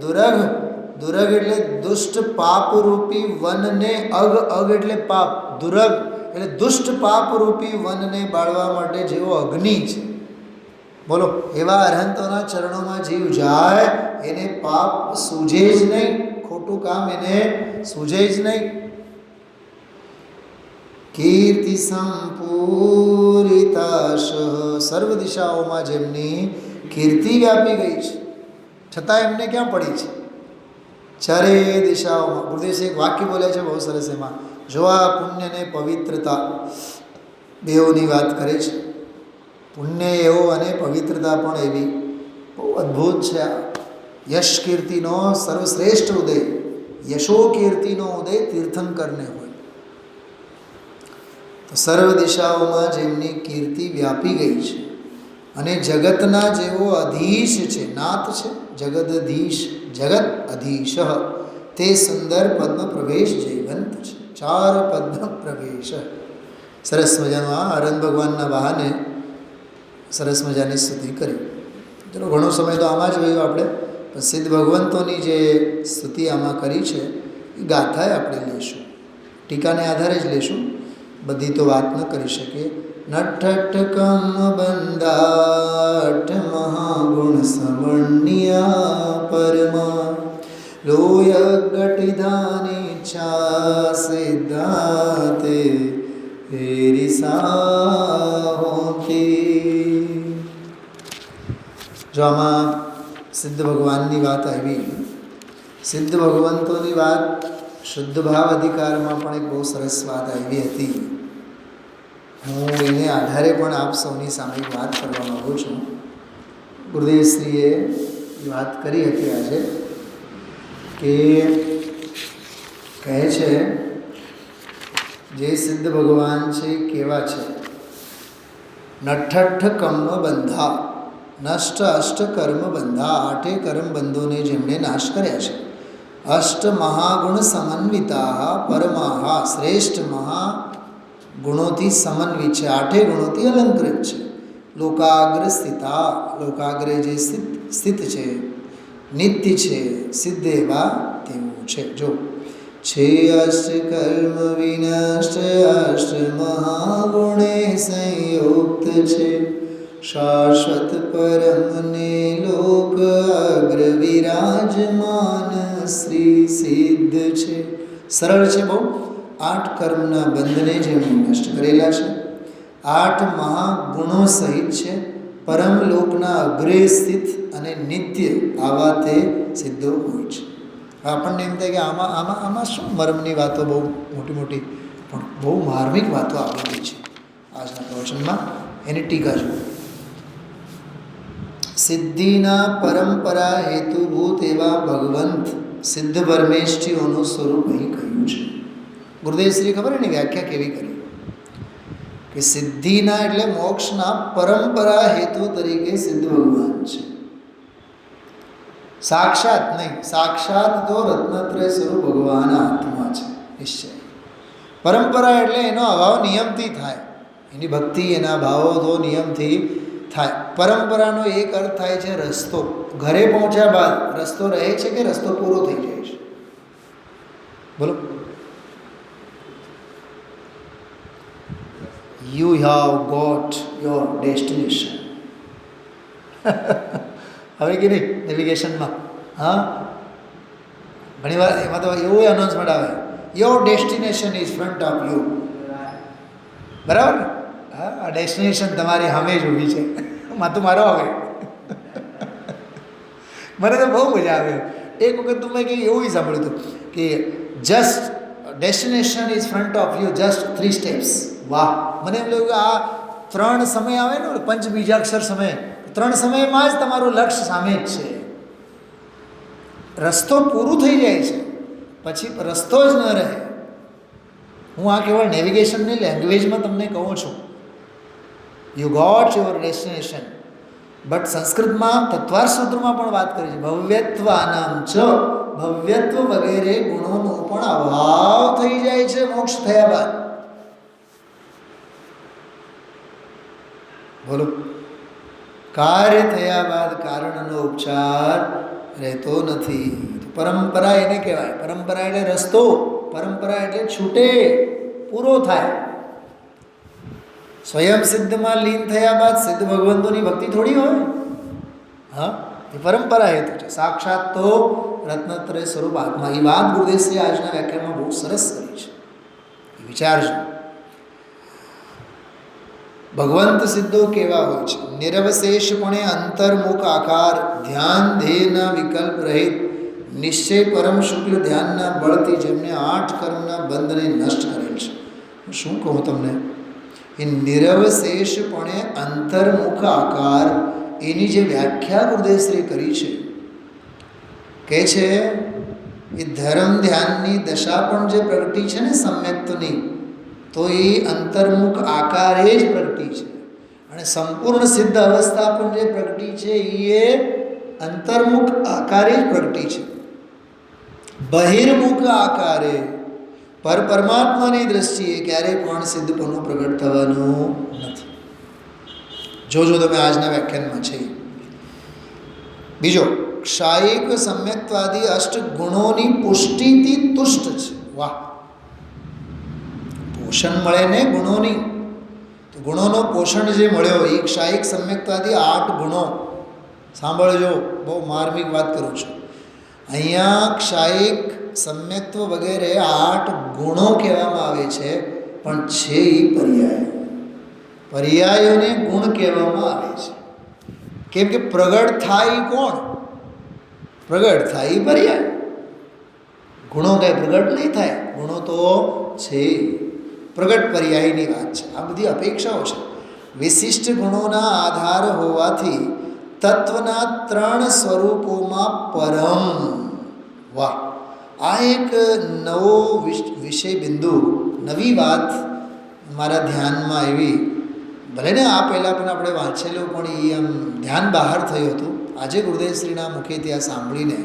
દુરઘ, દુરઘ એટલે દુષ્ટ પાપરૂપી વનને, અગ, અગ એટલે પાપ, દુરઘ એટલે દુષ્ટ પાપરૂપી વનને બાળવા માટે જેવો અગ્નિ છે. બોલો, એવા અરહંતોના ચરણોમાં જીવ જાય એને પાપ સૂઝે જ નહીં, ખોટું કામ એને સૂઝે જ નહીં. કીર્તિ સંપૂરિતાશ. સર્વ દિશાઓમાં જેમની કીર્તિ વ્યાપી ગઈ છે છતાં એમને ક્યાં પડી છે? ચારે દિશાઓમાં. ગુરુદેવજી એક વાક્ય બોલ્યા છે બહુ સરસ. એમાં જો આ પુણ્ય ને પવિત્રતા બેઓની વાત કરે છે. પુણ્ય એવો અને પવિત્રતા પણ એવી બહુ અદ્ભુત છે આ. યશ કીર્તિનો સર્વશ્રેષ્ઠ ઉદય, યશો કીર્તિનો ઉદય તીર્થંકરને હોય. તો સર્વ દિશાઓમાં જેમની કીર્તિ વ્યાપી ગઈ છે અને જગતના જેવો અધીશ છે, નાથ છે, જગદધીશ, જગત અધીશ, તે સુંદર પદ્મ પ્રવેશ જયવંત છે. 4 પદ્મ પ્રવેશ. સરસ મજાનું આ આનંદ ભગવાનના બહાને સરસ મજાની સ્તુતિ કરી. ચલો, ઘણો સમય તો આમાં જ રહ્યો આપણે, પણ સિદ્ધ ભગવંતોની જે સ્તુતિ આમાં કરી છે એ ગાથાએ આપણે લઈશું, ટીકાને આધારે જ લઈશું, બધી તો વાત ન કરી શકીએ. નઠઠ કમ બંદાઠ મહાગુણ સમણ્યા પરમા લોય ગટિધાની છા સિદ્ધાતે હેરિસા હોતી. જો આમાં સિદ્ધ ભગવાનની વાત આવી, સિદ્ધ ભગવંતોની વાત શુદ્ધ ભાવ અધિકારમાં પણ એક બહુ સરસ વાત આવી હતી. હું એને આધારે પણ આપ સૌની સામે વાત કરવા માગું છું. ગુરુદેવશ્રીએ વાત કરી હતી આજે કે કહે છે જે સિદ્ધ ભગવાન છે કેવા છે. નઠઠ કર્મ બંધા, નષ્ટ અષ્ટ કર્મ બંધા, 8 કર્મ બંધોને જેમણે નાશ કર્યા છે. અષ્ટ મહાગુણ સમન્વિતા પરમાહા, શ્રેષ્ઠ મહાગુણોથી સમન્વિત છે, 8 ગુણોથી અલંકૃત છે. લોકાગ્ર સ્થિતા, લોકાગ્રે જે સ્થિત છે, નિત્ય છે, સિદ્ધ એવા તેવું છે. જો છે અષ્ટ કર્મ વિનષ્ટ, અષ્ટ મહાગુણે સંયુક્ત છે, શાશ્વત પરમને લોક અગ્ર વિરાજમાન શ્રી સિદ્ધ છે. સરળ છે બહુ. 8 કર્મના બંધને જેમણે નષ્ટ કરેલા છે, 8 મહાગુણો સહિત છે, પરમલોકના અગ્રે સ્થિત અને નિત્ય આવા તે સિદ્ધો હોય છે. આપણને એમ થાય કે આમાં શું મર્મની વાતો, બહુ મોટી મોટી પણ બહુ માર્મિક વાતો આપેલી છે આજના પ્રવચનમાં. એની ટીકા જુઓ. સિદ્ધિના પરંપરા હેતુભૂત એવા ભગવંત સિદ્ધ પરમેષ્ઠીઓનું સ્વરૂપ અહીં કહ્યું છે. ગુરુદેવશ્રી ખબર એની વ્યાખ્યા કેવી કરી કે સિદ્ધિના એટલે મોક્ષના પરંપરા હેતુ તરીકે સિદ્ધ ભગવાન છે. સાક્ષાત નહીં, સાક્ષાત તો રત્નત્રય સ્વરૂપ ભગવાન આત્મા છે નિશ્ચય. પરંપરા એટલે એનો અભાવ નિયમથી થાય, એની ભક્તિ એના ભાવો તો નિયમથી થાય. પરંપરાનો એક અર્થ થાય છે રસ્તો. ઘરે પહોંચ્યા બાદ રસ્તો રહે છે કે રસ્તો પૂરો થઈ જાય છે? બોલો. You have got your destination. હવે કે નહીં નેવિગેશનમાં, હા, ઘણીવાર એમાં તો એવું અનાઉન્સમેન્ટ આવે, your destination is front of you. બરાબર ને? હા, આ ડેસ્ટિનેશન તમારી સામે જ ઊભી છે, માથું મારો આવે. મને તો બહુ મજા આવે. એક વખત તો મેં કંઈ એવું સાંભળ્યું હતું કે just destination is front of you, just 3 steps. વાહ! મને એમ લાગ્યું કે આ 3 સમય આવે ને, પંચ બીજાક્ષર સમય, 3 સમયમાં જ તમારું લક્ષ્ય સામે જ છે. રસ્તો પૂરું થઈ જાય છે પછી રસ્તો જ ન રહે. હું આ કેવળ નેવિગેશનની લેંગ્વેજમાં તમને કહું છું. You got your destination. But સંસ્કૃતમાં તત્વાર સૂત્રમાં પણ વાત કરી છે, ભવ્યત્વાનામ ચ, ભવ્યત્વ વગેરે ગુણોનો પણ અભાવ થઈ જાય છે મોક્ષ થયા બાદ. બોલો. કાર્ય થયા બાદ કારણનો ઉપચાર રહેતો નથી. પરંપરા એને કહેવાય. પરંપરા એટલે રસ્તો, પરંપરા એટલે છૂટે, પૂરો થાય. સ્વયં સિદ્ધમાં લીન થયા બાદ સિદ્ધ ભગવંતોની ભક્તિ થોડી હોય. હા, એ પરંપરા હેતુ છે. સાક્ષાત તો રત્નત્રય સ્વરૂપ આત્મા. એ વાત ગુરુદેવશ્રી આજના વ્યાખ્યાનમાં બહુ સરસ કરી છે, એ વિચારજો. ભગવંત સિદ્ધો કેવા હોય છે? નિરવશેષપણે અંતર્મુખ આકાર, ધ્યાન ધ્યેયના વિકલ્પ રહિત, નિશ્ચય પરમ શુક્લ ધ્યાનના બળથી જેમને 8 કર્મના બંધને નષ્ટ કરેલ છે. હું શું કહું તમને, એ નિરવશેષપણે અંતર્મુખ આકાર એની જે વ્યાખ્યા ગુરુદેવશ્રીએ કરી છે, કહે છે એ ધર્મ ધ્યાનની દશા પણ જે પ્રગટી છે ને સમ્યક્તની, તો એ અંતર્મુખ આકારે જ પ્રગટી છે. અને સંપૂર્ણ સિદ્ધ અવસ્થા પણ જે પ્રગટી છે એ અંતર્મુખ આકારે જ પ્રગટી છે. બહિર્મુખ આકારે પરમાત્માની દ્રષ્ટિએ ક્યારેય પણ સિદ્ધપણું પ્રગટ થવાનું નથી. જોજો તમે આજના વ્યાખ્યાનમાં છે. બીજો, ક્ષાયિક સમ્યક્તવાદી અષ્ટ ગુણોની પુષ્ટિથી તુષ્ટ છે. વાહ! પોષણ મળે ને ગુણોની, તો ગુણોનો પોષણ જે મળ્યો એ ક્ષાયિક સમ્યક્તવાદી 8 ગુણો. સાંભળજો, બહુ માર્મિક વાત કરું છું. અહીંયા ક્ષાયિક સમ્યક્ત્વ વગેરે 8 ગુણો કહેવામાં આવે છે, પણ છે એ પર્યાય. પર્યાયોને ગુણ કહેવામાં આવે છે. કેમ કે પ્રગટ થાય કોણ? પ્રગટ થાય પર્યાય. ગુણો કંઈ પ્રગટ નહીં થાય, ગુણો તો છે. પ્રગટ પર્યાયની વાત છે. આ બધી અપેક્ષાઓ છે. વિશિષ્ટ ગુણોના આધાર હોવાથી તત્વના 3 સ્વરૂપોમાં પરમ. વાહ! આ એક નવો વિષય બિંદુ, નવી વાત મારા ધ્યાનમાં આવી. ભલે ને આ પહેલાં પણ આપણે વાંચેલું, પણ એ આમ ધ્યાન બહાર થયું હતું. આજે ગુરુદેવશ્રીના મુખેથી આ સાંભળીને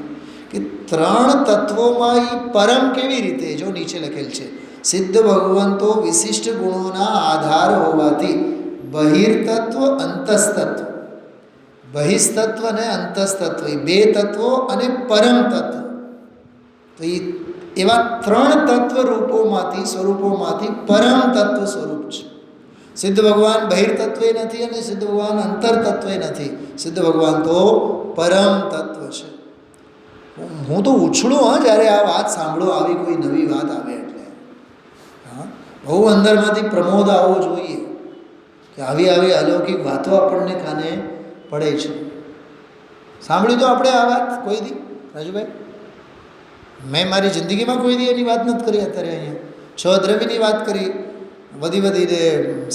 કે 3 તત્વોમાં એ પરમ કેવી રીતે, જો નીચે લખેલ છે, સિદ્ધ ભગવંતો વિશિષ્ટ ગુણોના આધાર હોવાથી બહિર્તત્વ અંતસ્તત્વ, બહિસ્તત્વ અને અંતસ્તત્વ એ 2 તત્વો અને પરમ તત્વ, તો એ એવા 3 તત્વ રૂપોમાંથી સ્વરૂપોમાંથી પરમ તત્વ સ્વરૂપ છે. સિદ્ધ ભગવાન બહિર્તત્વે નથી અને સિદ્ધ ભગવાન અંતરતત્વે નથી. સિદ્ધ ભગવાન તો પરમ તત્વ છે. હું તો ઉછળું જ્યારે આ વાત સાંભળો, આવી કોઈ નવી વાત આવે એટલે. બહુ અંદરમાંથી પ્રમોદ આવવો જોઈએ કે આવી આવી અલૌકિક વાતો આપણને કાને પડે છે. સાંભળ્યું તો આપણે આ વાત કોઈ દી રાજુભાઈ? મેં મારી જિંદગીમાં કોઈ દી એની વાત નથી કરી. અત્યારે અહીંયા 6 દ્રવ્યની વાત કરી, વધીને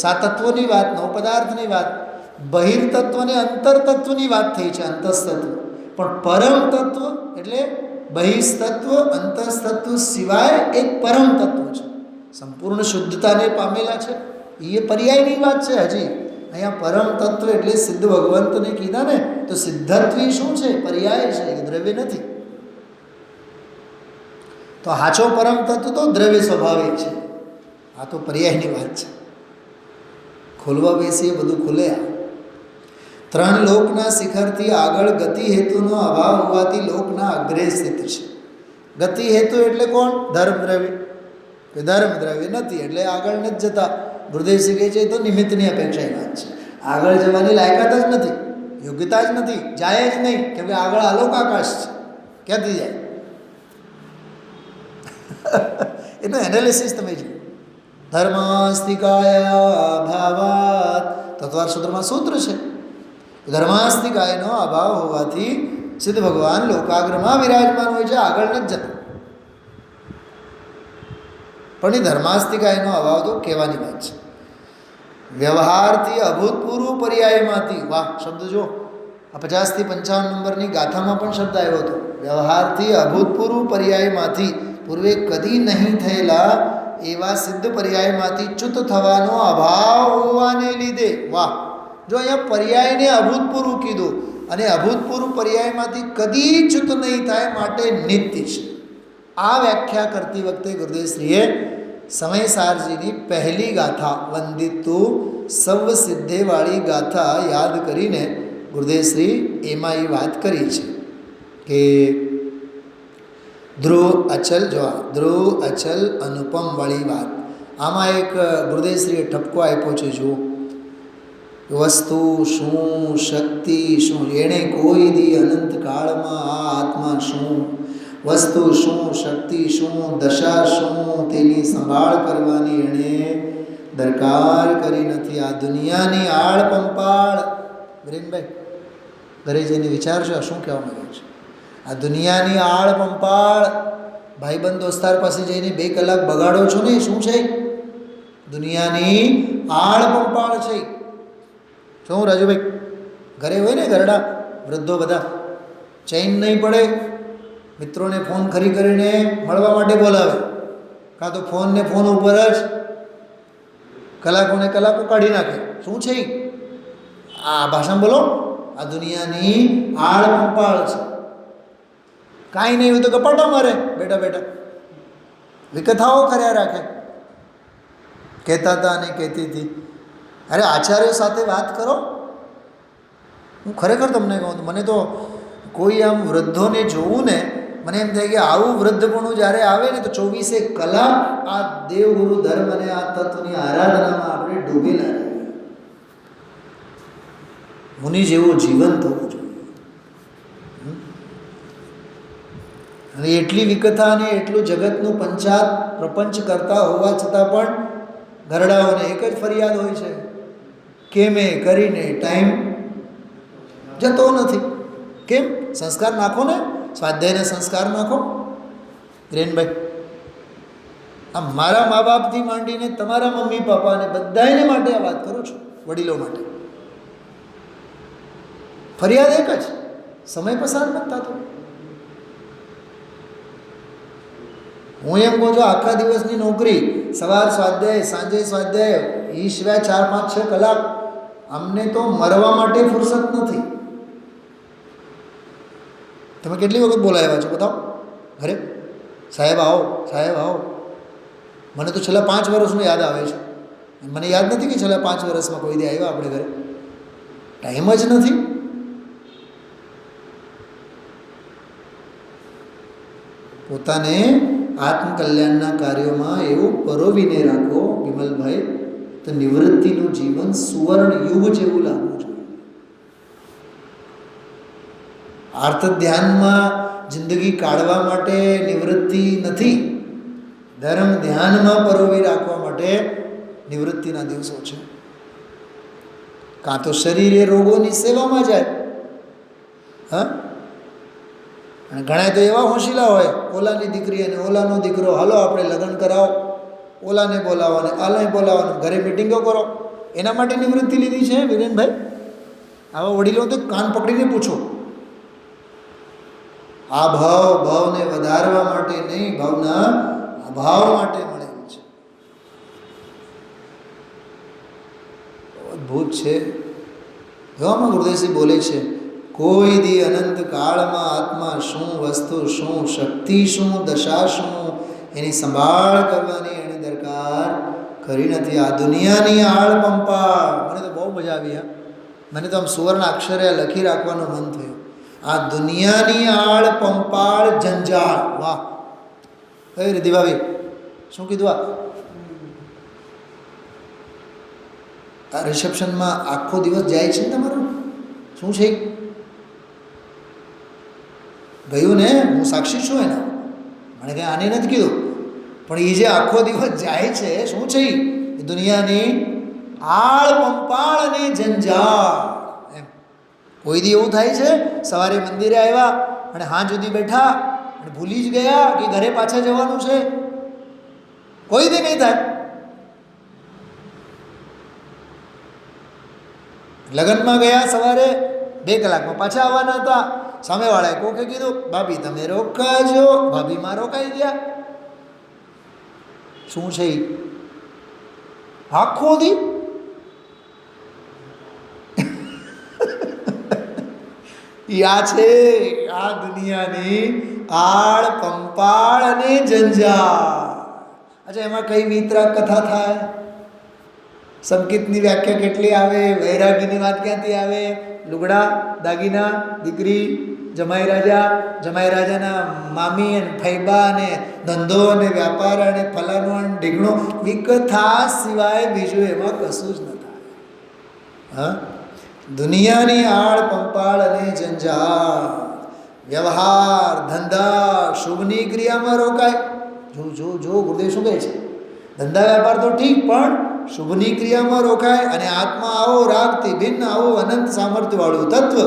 7 તત્વોની વાત, 9 પદાર્થની વાત, બહિર્તત્વ અને અંતરતત્વની વાત થઈ છે, અંતસ્તત્વ. પણ પરમ તત્વ એટલે બહિસ્તત્વ અંતસ્તત્વ સિવાય એક પરમ તત્વ છે, સંપૂર્ણ શુદ્ધતાને પામેલા છે. એ પર્યાયની વાત છે. હજી અહીંયા પરમ તત્વ એટલે સિદ્ધ ભગવંતને કીધા ને, તો સિદ્ધત્વી શું છે? પર્યાય છે, દ્રવ્ય નથી. તો હાચો પરમ તત્વ તો દ્રવ્ય સ્વભાવિક છે. આ તો પર્યાયની વાત છે. ખોલવા બેસીએ બધું ખુલે. 3 લોકના શિખરથી આગળ ગતિ હેતુનો અભાવ હોવાથી લોકના અગ્રે સ્થિત છે. ગતિ હેતુ એટલે કોણ? ધર્મ દ્રવ્ય. ધર્મ દ્રવ્ય નથી એટલે આગળ નથી જતા. ગુરુદેવશ્રી કહે છે તો નિમિત્તની અપેક્ષાની વાત છે. આગળ જવાની લાયકાત જ નથી, યોગ્યતા જ નથી, જાય જ નહીં. કેમ કે આગળ આલોક આકાશ છે, ક્યાંથી જાય? એનું એનાલિસિસ તમે જુઓ. ધર્માસ્તિકાયા અભાવાત, તત્વાર સૂત્રમાં સૂત્ર છે. ધર્માસ્તિકાયનો અભાવ હોવાથી સિદ્ધ ભગવાન લોકાગ્રમાં વિરાજમાન હોય છે, આગળ નથી જતા. પણ એ ધર્માસ્તિકાયનો અભાવ તો કહેવાની વાત છે. વ્યવહારથી અભૂતપૂર્વ પર્યાયમાંથી, વાહ શબ્દ જો, આ 50 થી 55 નંબરની ગાથામાં પણ શબ્દ આવ્યો હતો. વ્યવહારથી અભૂતપૂર્વ પર્યાયમાંથી, પૂર્વે કદી નહીં થયેલા એવા સિદ્ધ પર્યાયમાંથી ચ્યુત થવાનો અભાવ હોવાને લીધે. વાહ! જો અહીંયા પર્યાયને અભૂતપૂર્વ કીધું અને અભૂતપૂર્વ પર્યાયમાંથી કદી ચ્યુત નહીં થાય માટે નિત્ય છે. આ વ્યાખ્યા કરતી વખતે ગુરુદેવશ્રીએ સમયસારજીની પહેલી ગાથા વંદિતુ સર્વ સિદ્ધેવાળી ગાથા યાદ કરીને ગુરુદેવશ્રી એમાં એ વાત કરી છે કે ધ્રુવ અચલ, જો ધ્રુવ અચલ અનુપમવાળી વાત. આમાં એક ગુરુદેવશ્રીએ ઠપકો આપ્યો છે. જુઓ, વસ્તુ શું, શક્તિ શું, એણે કોઈ દી અનંત કાળમાં આ આત્મા શું, વસ્તુ શું, શક્તિ શું, દશા શું, તેની સંભાળ કરવાની એણે દરકાર કરી નથી. આ દુનિયાની આળ પંપાળ, બ્રેનભાઈ ઘરે જઈને વિચારજો શું કહેવા માંગે છે. આ દુનિયાની આળ પંપાળ, ભાઈબંધ દોસ્તાર પાસે જઈને 2 કલાક બગાડો છો ને, શું છે? દુનિયાની આળ પંપાળ છે. શું રાજુભાઈ? ઘરે હોય ને ઘરડા વૃદ્ધો બધા, ચૈન નહીં પડે, મિત્રોને ફોન કરીને મળવા માટે બોલાવે, કાં તો ફોનને ફોન ઉપર જ કલાકોને કલાકો કાઢી નાખે. શું છે આ ભાષામાં બોલો? આ દુનિયાની આળ પંપાળ છે. કાંઈ નહીં હોય તો કપાટા મારે બેઠા બેઠા, વિકથાઓ કર્યા રાખે. કહેતા હતા અને કહેતી હતી, અરે આચાર્યો સાથે વાત કરો. હું ખરેખર તમને કહું તો મને તો કોઈ આમ વૃદ્ધોને જોવું ને મને એમ થાય કે આવું વૃદ્ધપણું જ્યારે આવે ને તો 24 કલાક આ દેવગુરુ ધર્મ અને આ તત્વની આરાધનામાં આપણે ડૂબેલા રહીએ. મુનિ જેવું જીવન થવું જોઈએ. અને એટલી વિકથા અને એટલું જગતનું પ્રપંચ કરતા હોવા છતાં પણ ઘરડાઓને એક જ ફરિયાદ હોય છે કે મેં કરીને ટાઈમ જતો નથી. કેમ? સંસ્કાર નાખો ને, સ્વાધ્યાયના સંસ્કાર નાખો. ગ્રેનભાઈ, આ મારા મા બાપથી માંડીને તમારા મમ્મી પપ્પાને બધાને માટે આ વાત કરું છું, વડીલો માટે. ફરિયાદ એક જ, સમય પસાર નથી થતો. હું એમ કહું છું, આખા દિવસની નોકરી, સવાર સ્વાધ્યાય, સાંજે સ્વાધ્યાય, એ સિવાય 4, 5, 6 કલાક, અમને તો મરવા માટે ફુરસત નથી. તમે કેટલી વખત બોલાવ્યા છો બતાવો ઘરે? સાહેબ આવો, સાહેબ આવો. મને તો છેલ્લા 5 વર્ષનું યાદ આવે છે. મને યાદ નથી કે છેલ્લા 5 વર્ષમાં કોઈ દી આવ્યા આપણે ઘરે. ટાઈમ જ નથી. પોતાને આત્મકલ્યાણના કાર્યોમાં એવું પરોવીને રાખો વિમલભાઈ, તો નિવૃત્તિનું જીવન સુવર્ણ યુગ જેવું લાગવું જોઈએ. આર્ત ધ્યાનમાં જિંદગી કાઢવા માટે નિવૃત્તિ નથી, ધર્મ ધ્યાનમાં પરોવી રાખવા માટે નિવૃત્તિના દિવસો છે. કાં તો શરીર એ રોગોની સેવામાં જાય. હા, અને ઘણા તો એવા હોશિલા હોય, ઓલાની દીકરી અને ઓલાનો દીકરો, હાલો આપણે લગ્ન કરાવો, ઓલાને બોલાવો અને આલાને બોલાવો, ઘરે મિટિંગો કરો. એના માટે નિવૃત્તિ લીધી છે વિરેનભાઈ? આવા વડીલો તો કાન પકડીને પૂછો. આ ભાવને વધારવા માટે નહીં, ભાવના અભાવ માટે મળેલું છે. અદ્ભુત છે. એવામાં ગુરુદેવજી બોલે છે, કોઈ દી અનંત કાળમાં આત્મા શું વસ્તુ, શું શક્તિ, શું દશા, શું એની સંભાળ કરવાની એને દરકાર કરી નથી. આ દુનિયાની આળ પંપાળ. મને તો બહુ મજા આવી. હા, મને તો આમ સુવર્ણ અક્ષરે લખી રાખવાનું મન થયું. આ દુનિયાની આળ પંપાળ જંજાળ. વાહ! કઈ રીતિ ભાભી શું કીધું? આ રિસેપ્શનમાં આખો દિવસ જાય છે ને તમારો? શું છે ગયું ને? હું સાક્ષી છું એના. મને કંઈ આને નથી કીધું, પણ એ જે આખો દિવસ જાય છે, શું છે એ? દુનિયાની આળ પંપાળ અને જંજાળ. એમ કોઈ દી એવું થાય છે સવારે મંદિરે આવ્યા અને હાંજ સુધી બેઠા અને ભૂલી જ ગયા કે ઘરે પાછા જવાનું છે? કોઈ દી નહીં થાય. લગ્નમાં ગયા સવારે 2 કલાકમાં પાછા આવવાના હતા, સામેવાળાએ કોકે કીધું ભાભી તમે રોકાજો, ભાભીમાં રોકાઈ ગયા. શું છે આખો દી? આ છે આ દુનિયાની આળ પંપાળ અને જંજાળ. અચ્છા, એમાં કઈ વિતરાગ કથા થાય? સંકિતની વ્યાખ્યા કેટલી આવે? વૈરાગીની વાત ક્યાંથી આવે? લુગડા, દાગીના, દીકરી, જમાઈ રાજાના મામી અને ફૈબા અને ધંધો અને વ્યાપાર અને ફલાણું અને ઢીકણું. વિકથા સિવાય બીજું એમાં કશું જ ન થાય. હા, દુનિયાની આળ પંપાળ અને જંજાળ. વ્યવહાર, ધંધા, શુભની ક્રિયામાં રોકાય. જો ગુરુદેવ શું કહે છે? ધંધા વ્યાપાર તો ઠીક, પણ શુભની ક્રિયામાં રોકાય. અને આત્મા આવો રાગથી ભિન્ન, આવો અનંત સામર્થ્યવાળું તત્વ,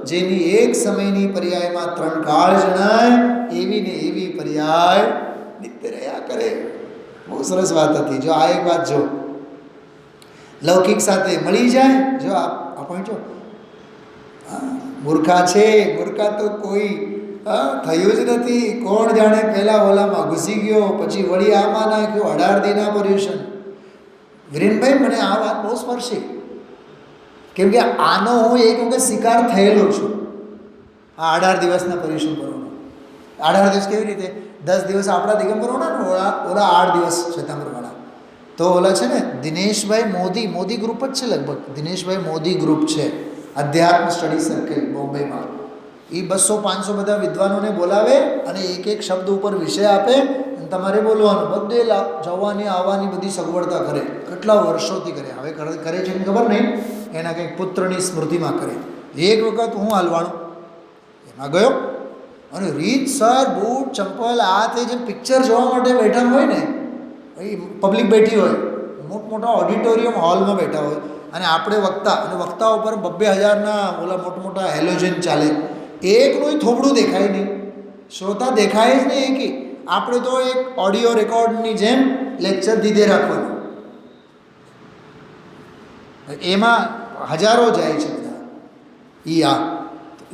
જેની એક સમયની પર્યાયમાં 3 કાળ જણાય, એવી ને એવી પર્યાય નિત્ય રહ્યા કરે. બહુ સરસ વાત હતી. જો આ એક વાત, જો લૌકિક સાથે મળી જાય, જો આપણે જો મૂર્ખા છે, મૂર્ખા તો કોઈ થયું જ નથી. કોણ જાણે પહેલાં ઓલામાં ઘૂસી ગયો, પછી વળી આમાં નાખ્યો. 18 દિના પર્યુષણ. વિરેનભાઈ, મને આ વાત બહુ સ્પર્શી, કેમ કે આનો હું એક વખત શિકાર થયેલો છું. આ 18 દિવસના પર્યુષણ કરવાનો. 18 દિવસ કેવી રીતે? 10 દિવસ આપણા દિગંબરોના ને ઓલા 8 દિવસ શ્વેતાંબરવાળા. તો ઓલા છે ને દિનેશભાઈ મોદી ગ્રુપ જ છે લગભગ. દિનેશભાઈ મોદી ગ્રુપ છે, અધ્યાત્મ સ્ટડી સર્કલ બોમ્બેમાં. એ 200-500 બધા વિદ્વાનોને બોલાવે અને એક એક શબ્દ ઉપર વિષય આપે અને તમારે બોલવાનું. બધે જવાની આવવાની બધી સગવડતા કરે. કેટલા વર્ષોથી કરે, હવે કરે છે એમ ખબર નહીં. એના કંઈક પુત્રની સ્મૃતિમાં કરે. એક વખત હું હાલવાનું એમાં ગયો અને રીતસર બૂટ ચંપલ આ તે જે પિક્ચર જોવા માટે બેઠા હોય ને, પબ્લિક બેઠી હોય, મોટા ઓડિટોરિયમ હોલમાં બેઠા હોય અને આપણે વક્તા, અને વક્તા ઉપર 2,000ના ઓલા મોટા હેલોજન ચાલે. એકનું થોબડું દેખાય નહીં, શ્રોતા દેખાય જ નહીં. એકી આપણે તો એક ઓડિયો રેકોર્ડની જેમ લેક્ચર દીધે રાખવાનું. એમાં હજારો જાય છે બધા.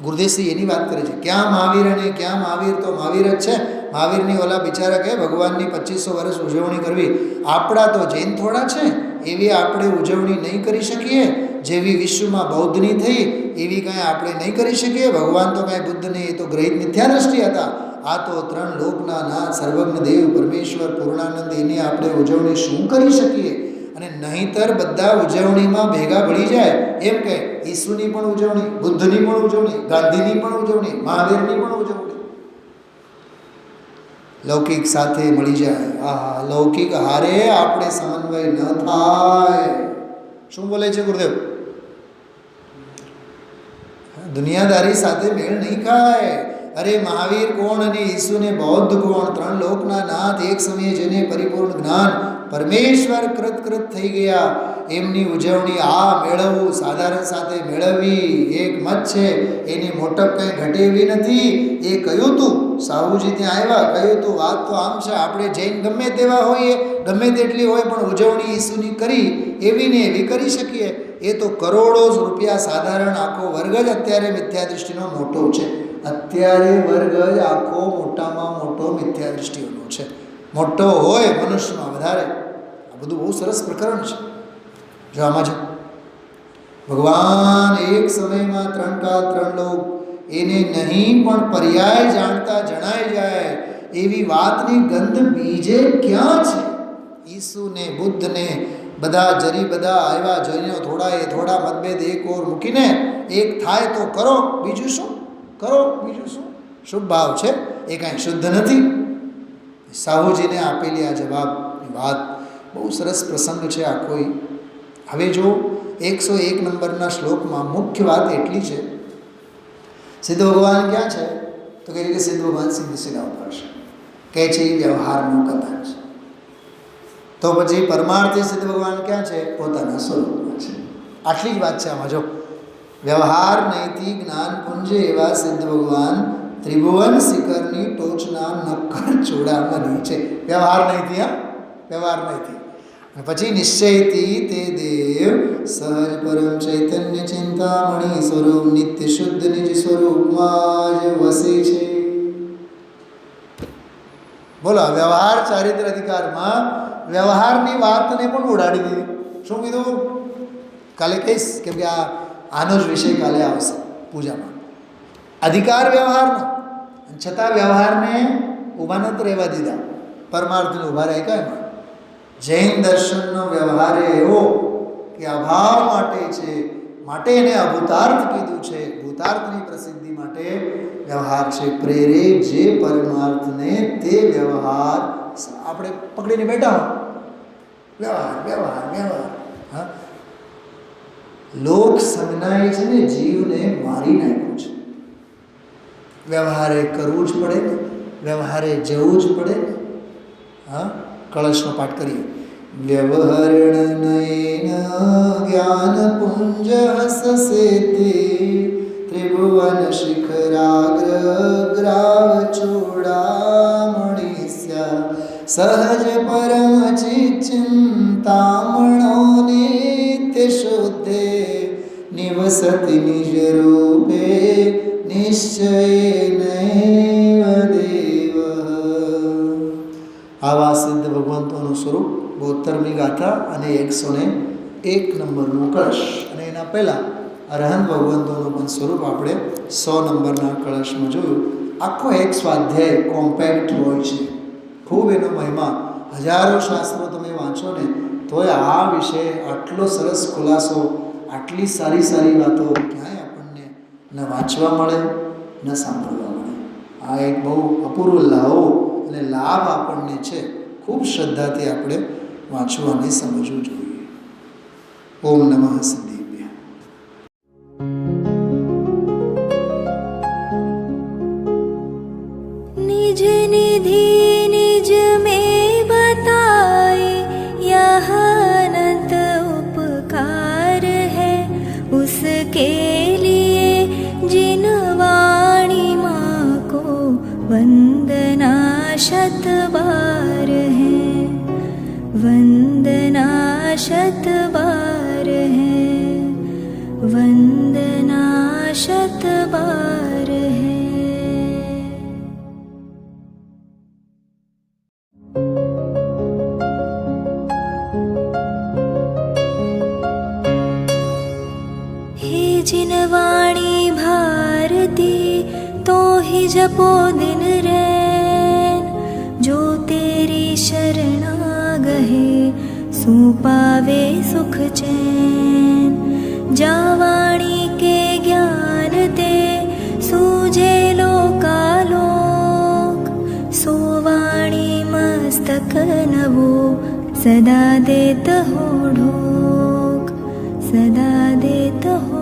ગુરુદેવશ્રી એની વાત કરે છે, ક્યાં મહાવીર અને ક્યાં મહાવીર? તો મહાવીર જ છે. મહાવીરની ઓલા બિચારા કહે ભગવાનની 2500 વર્ષ ઉજવણી કરવી. આપણા તો જૈન થોડા છે, એવી આપણે ઉજવણી નહીં કરી શકીએ. જેવી વિશ્વમાં બૌદ્ધની થઈ એવી કાંઈ આપણે નહીં કરી શકીએ. ભગવાન તો કાંઈ બુદ્ધ નહીં, એ તો ગ્રહિત મિથ્યા દ્રષ્ટિ હતા. આ તો 3 લોકના નાથ સર્વજ્ઞ દેવ પરમેશ્વર પૂર્ણાનંદ, એની આપણે ઉજવણી શું કરી શકીએ? અને નહીંતર બધા ઉજવણીમાં ભેગા ભળી જાય. એમ કે ઈસુની પણ ઉજવણી, બુદ્ધની પણ ઉજવણી, ગાંધીની પણ ઉજવણી, મહાવીરની પણ ઉજવણી લૌકિક સાથે મળી જાય. લૌકિક હારે આપણે સમન્વય ન થાય. શું બોલે છે ગુરુદેવ? દુનિયાદારી સાથે મેળ નહીં ખાય. અરે મહાવીર કોણ અને ઈસુને બૌદ્ધ કોણ? 3 લોકના નાથ, એક સમયે જેને પરિપૂર્ણ જ્ઞાન પરમેશ્વર કૃત થઈ ગયા, એમની ઉજવણી આ મેળવવું, સાધારણ સાથે મેળવવી એક મત છે. એની મોટપ કંઈ ઘટે એવી નથી. એ કહ્યું તું, સાહુજી ત્યાં આવ્યા, કહ્યું તું વાત તો આમ છે. આપણે જૈન ગમે તેવા હોઈએ, ગમે તેટલી હોય, પણ ઉજવણી ઈસુની કરી એવી ને એવી કરી શકીએ. એ તો કરોડો રૂપિયા સાધારણ આખો વર્ગ જ અત્યારે મિથ્યા દૃષ્ટિનો મોટો છે. અત્યારે વર્ગ જ આખો મોટામાં મોટો મિથ્યા દૃષ્ટિઓનો છે. મોટો હોય મનુષ્યમાં વધારે. આ બધું બહુ સરસ પ્રકરણ છે. જો આમાં જો ભગવાન એક સમયમાં 3 કાળ 3 લોક, એને નહીં પણ પર્યાય જાણતા જણાઈ જાય એવી વાતની ગંધ બીજે ક્યાં છે? ઈસુને બુદ્ધને બધા આવ્યા, જૈનો થોડા મતભેદ એક ઓર મૂકીને એક થાય તો કરો. બીજું શું કરો? બીજું શું? શુભ ભાવ છે, એ કાંઈ શુદ્ધ નથી. સાહુજીને આપેલી આ જવાબની વાત બહુ સરસ પ્રસંગ છે આ કોઈ. હવે જો 101 નંબરના શ્લોકમાં મુખ્ય વાત એટલી છે, સિદ્ધ ભગવાન ક્યાં છે? તો કહે છે કે સિદ્ધ ભગવાન સિદ્ધ શિલા ઉપર છે. કહે છે એ વ્યવહારનું કથન છે. તો પછી પરમાર્થી સિદ્ધ ભગવાન ક્યાં છે? પોતાના સ્વરૂપમાં છે. આટલી જ વાત છે આમાં. જો વ્યવહાર નૈતિક જ્ઞાન પુંજ એવા સિદ્ધ ભગવાન ત્રિભુવન શિખરની ટોચના નક્કર ચોડામાં નીચે. વ્યવહાર નૈતિક, વ્યવહાર નૈતિક. અને પછી નિશ્ચયથી તે દેવ સહજ પરમ ચૈતન્ય ચિંતામણી સ્વરૂપ નિત્ય શુદ્ધ નિજ સ્વરૂપમાં જ વસે છે. બોલો, વ્યવહાર ચારિત્ર અધિકારમાં વ્યવહારની વાતને પણ ઉડાડી દીધી. શું કીધું? કાલે કહીશ, કેમ કે આનો જ વિષય કાલે આવશે પૂજામાં. અધિકાર વ્યવહારનો, છતાં વ્યવહારને ઊભા નથી રહેવા દીધા. પરમાર્થને ઊભા રહે. એમાં જૈન દર્શનનો વ્યવહાર એવો કે અભાવ માટે છે, માટે એને અભૂતાર્થ કીધું છે. ભૂતાર્થની પ્રસિદ્ધિ માટે વ્યવહાર છે. પ્રેરે જે પરમાર્થને તે વ્યવહાર આપણે પકડીને બેઠા હો. વ્યવહાર. હા, લોક સંજ્ઞાએ છે ને જીવને મારી નાખ્યું છે. વ્યવહારે કરવું જ પડે ને, વ્યવહારે જવું જ પડે ને. હા, કળશનો પાઠ કરીએ. વ્યવહરણ નયન જ્ઞાન પુંજ હસસે તે ત્રિભુવન શિખરાગ્ર ગ્રાવ ચોડામણી સહજ પરમ ચિંતામણો નિત્ય શુદ્ધે નિવસ વસતિ નિજ રૂપે નિશ્ચયેનૈવ દેવઃ. આવા સિદ્ધ ભગવંતોનું સ્વરૂપ 72મી ગાથા અને 101 નંબરનું કળશ. અને એના પહેલાં અરહંત ભગવંતોનું પણ સ્વરૂપ આપણે 100 નંબરના કળશમાં જોયું. આખો એક સ્વાધ્યાય કોમ્પેક્ટ હોય છે. ખૂબ એનો મહિમા, હજારો શાસ્ત્રો તમે વાંચો ને તોય આ વિશે આટલો સરસ ખુલાસો, આટલી સારી સારી વાતો ક્યાંય આપણને ન વાંચવા મળે ન સાંભળવા મળે. આ એક બહુ અપૂર્વ લાવો અને લાભ આપણને છે. ખૂબ શ્રદ્ધાથી આપણે વાંચવું અને સમજવું જોઈએ. ઓમ નમઃ સિદ્ધેભ્યઃ. निज निधि निज में बताए यह अनंत उपकार है उसके लिए जिन वाणी माँ को वंदना शत बार है, वंदना शत बार है, वंदना शत बार है. हे जिन वाणी भारती तो ही जपो दिन रैन, जो तेरी शरणा गहे सो पावे सुख चैन. जा वाणी के ज्ञान ते सूझे लोकालोक, सो वाणी मस्तक नवो सदा देत हो ढोक, सदा देत हो